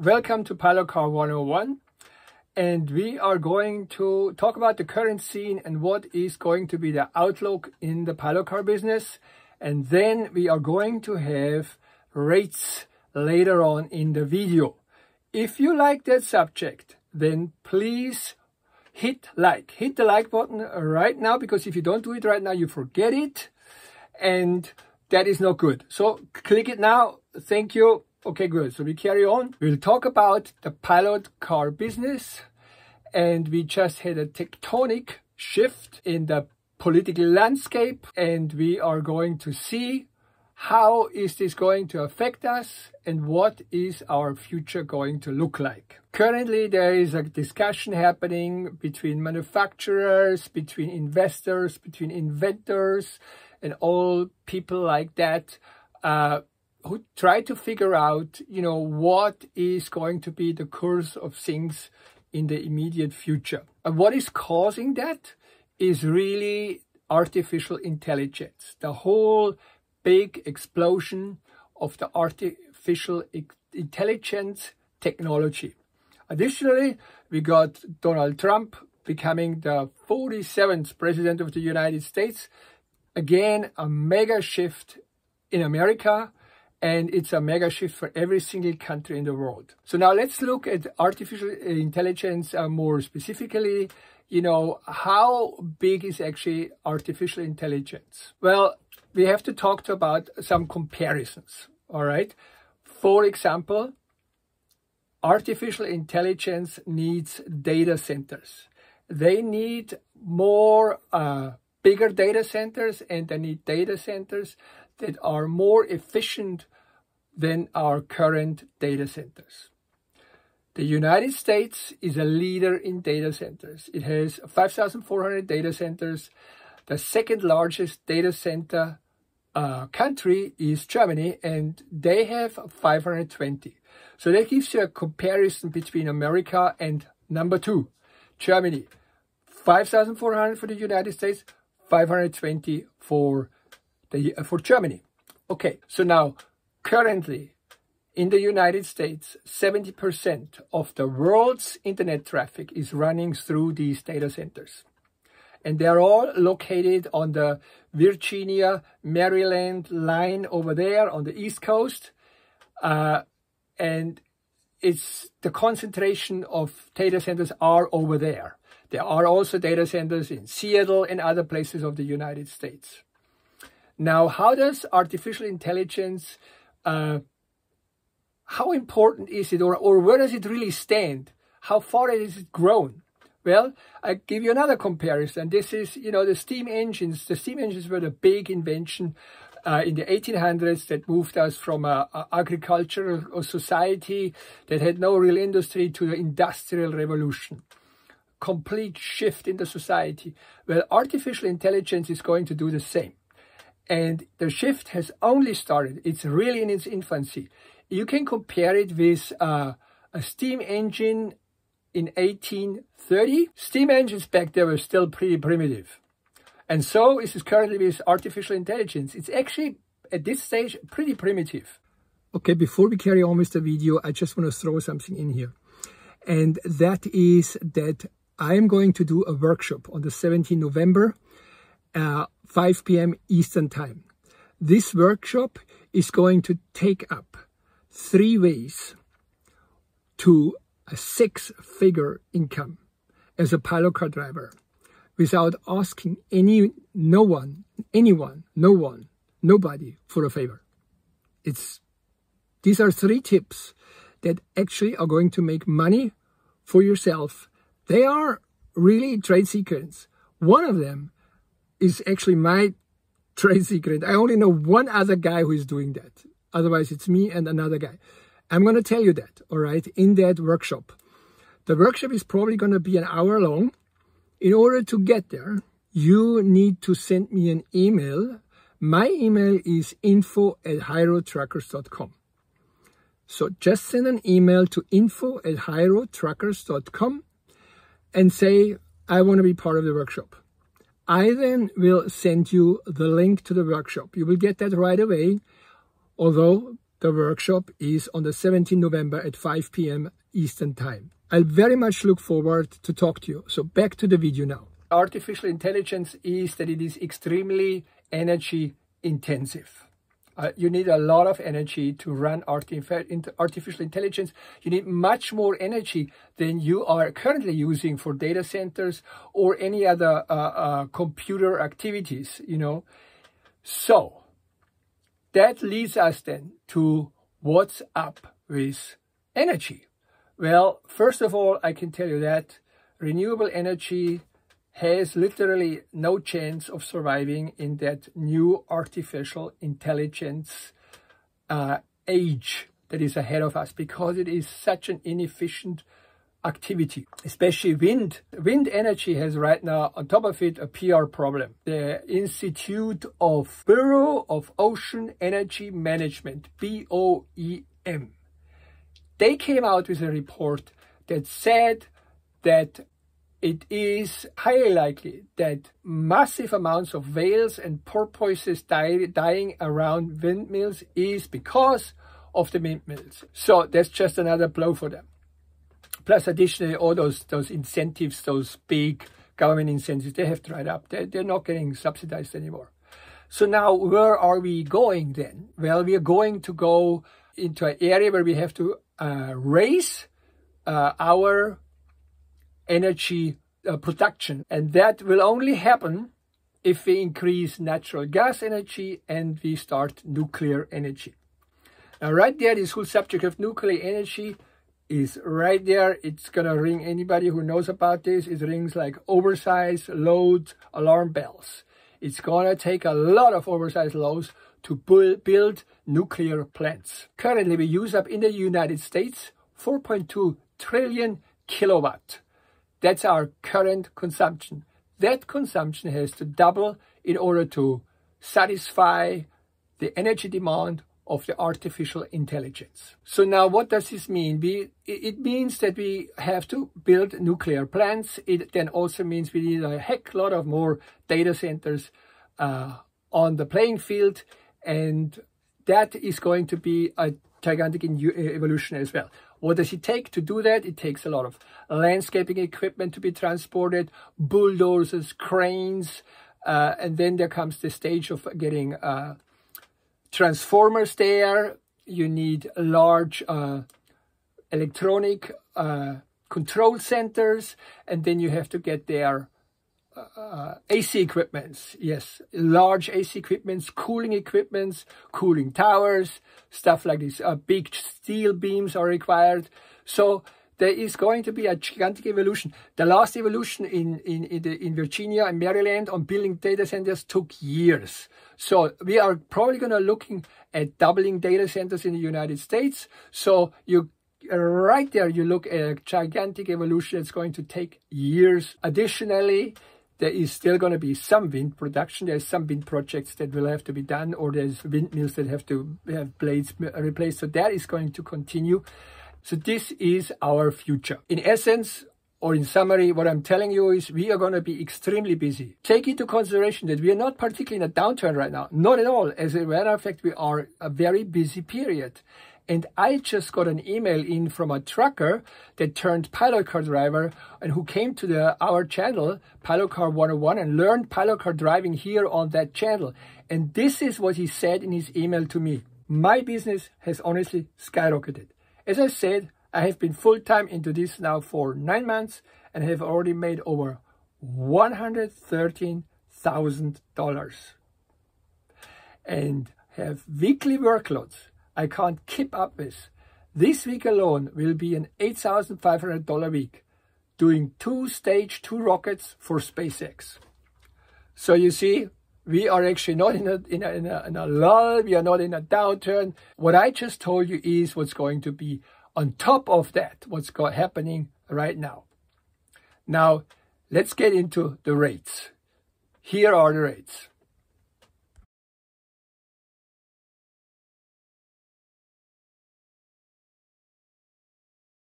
Welcome to Pilot Car 101, and we are going to talk about the current scene and what is going to be the outlook in the pilot car business, and then we are going to have rates later on in the video. If you like that subject, then please hit the like button right now, because if you don't do it right now, you forget it, and that is not good. So click it now. Thank you. Okay, good. So we carry on. We'll talk about the pilot car business, and we just had a tectonic shift in the political landscape, and we are going to see how is this going to affect us and what is our future going to look like. Currently, there is a discussion happening between manufacturers, between investors, between inventors, and all people like that who try to figure out, what is going to be the course of things in the immediate future. And what is causing that is really artificial intelligence. The whole big explosion of the artificial intelligence technology. Additionally, we got Donald Trump becoming the 47th president of the United States. Again, a mega shift in America, and it's a mega shift for every single country in the world. So now let's look at artificial intelligence more specifically. How big is actually artificial intelligence? Well, we have to talk about some comparisons, all right? For example, artificial intelligence needs data centers. They need more bigger data centers, and they need data centers that are more efficient than our current data centers. The United States is a leader in data centers. It has 5,400 data centers. The second largest data center country is Germany, and they have 520. So that gives you a comparison between America and number two, Germany. 5,400 for the United States, 520 for Germany. Okay, so now currently in the United States, 70% of the world's internet traffic is running through these data centers. And they're all located on the Virginia, Maryland line over there on the East Coast. And it's the concentration of data centers are over there. There are also data centers in Seattle and other places of the United States. Now, how does artificial intelligence, how important is it, or where does it really stand? How far has it grown? Well, I give you another comparison. This is, the steam engines. The steam engines were the big invention in the 1800s that moved us from an agricultural society that had no real industry to the Industrial Revolution. Complete shift in the society. Well, artificial intelligence is going to do the same. And the shift has only started. It's really in its infancy. You can compare it with a steam engine in 1830. Steam engines back there were still pretty primitive. And so is it currently with artificial intelligence. It's actually, at this stage, pretty primitive. Okay, before we carry on with the video, I just want to throw something in here. And that is that I'm going to do a workshop on the 17th November, 5 p.m. Eastern Time. This workshop is going to take up 3 ways to a 6-figure income as a pilot car driver without asking nobody for a favor. These are 3 tips that actually are going to make money for yourself. They are really trade secrets. One of them is actually my trade secret. I only know one other guy who is doing that. Otherwise, it's me and another guy. I'm going to tell you that, all right, in that workshop. The workshop is probably going to be an hour long. In order to get there, you need to send me an email. My email is info@hyrotruckers.com. So just send an email to info@hyrotruckers.com and say, I want to be part of the workshop. I then will send you the link to the workshop. You will get that right away. Although The workshop is on the 17th November at 5 p.m. Eastern Time. I very much look forward to talk to you. So back to the video now. Artificial intelligence is that it is extremely energy intensive. You need a lot of energy to run artificial intelligence. You need much more energy than you are currently using for data centers or any other computer activities, you know. So that leads us then to what's up with energy. Well, first of all, I can tell you that renewable energy has literally no chance of surviving in that new artificial intelligence age that is ahead of us, because it is such an inefficient activity. Especially wind. Wind energy has right now on top of it a PR problem. The Bureau of Ocean Energy Management, BOEM, they came out with a report that said that it is highly likely that massive amounts of whales and porpoises dying around windmills is because of the windmills. So that's just another blow for them. Plus additionally, all those incentives, those big government incentives, they have dried up. They're not getting subsidized anymore. So now where are we going then? Well, we are going to go into an area where we have to raise our energy production, and that will only happen if we increase natural gas energy and we start nuclear energy. Now right there, this whole subject of nuclear energy is right there. It's gonna ring anybody who knows about this. It rings like oversize load alarm bells. It's gonna take a lot of oversized loads to build nuclear plants. Currently we use up in the United States 4.2 trillion kilowatt. That's our current consumption. That consumption has to double in order to satisfy the energy demand of the artificial intelligence. So now what does this mean? It means that we have to build nuclear plants. It then also means we need a heck lot of more data centers on the playing field, and that is going to be a gigantic evolution as well. What does it take to do that? It takes a lot of landscaping equipment to be transported, bulldozers, cranes, and then there comes the stage of getting transformers there. You need large electronic control centers, and then you have to get their AC equipments. Yes, large AC equipments, cooling towers, stuff like this. Big steel beams are required. So there is going to be a gigantic evolution. The last evolution in Virginia and Maryland on building data centers took years. So we are probably going to looking at doubling data centers in the United States. So you right there, you look at a gigantic evolution. It's going to take years. Additionally, there is still going to be some wind production. There's some wind projects that will have to be done, or there's windmills that have to have blades replaced. So that is going to continue. So this is our future. In essence, or in summary, what I'm telling you is we are going to be extremely busy. Take into consideration that we are not particularly in a downturn right now. Not at all. As a matter of fact, we are a very busy period. And I just got an email in from a trucker that turned pilot car driver and who came to our channel, Pilot Car 101, and learned pilot car driving here on that channel. And this is what he said in his email to me. My business has honestly skyrocketed. As I said, I have been full-time into this now for 9 months and have already made over $113,000 and have weekly workloads I can't keep up with. This week alone will be an $8,500 week doing 2 stage 2 rockets for SpaceX. So you see, we are actually not in a lull. We are not in a downturn. What I just told you is what's going to be on top of that, what's happening right now. Now, let's get into the rates. Here are the rates.